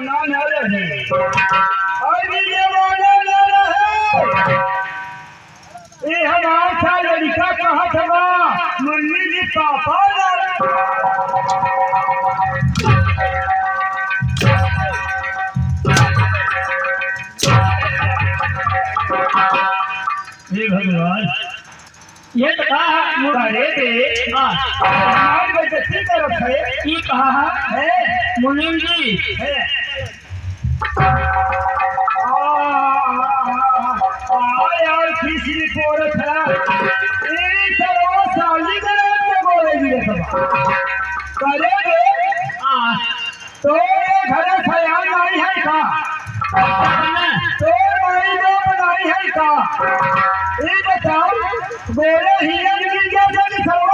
ना न रहे अभी जमाना न रहे ये हमारा लड़का कहा था मम्मी जी पापा हे भगवान ये तो कहा करे दे हमारी बेइज्जती करत है ये कहा है मुनीम जी है यार किसी पोर था ये चलो साली करे के बोलेगी रे सब करे दे तो घर सयान नहीं है का तो मारी जो बनाई है का ये बताओ बोले ही मिल गया था कि सर्व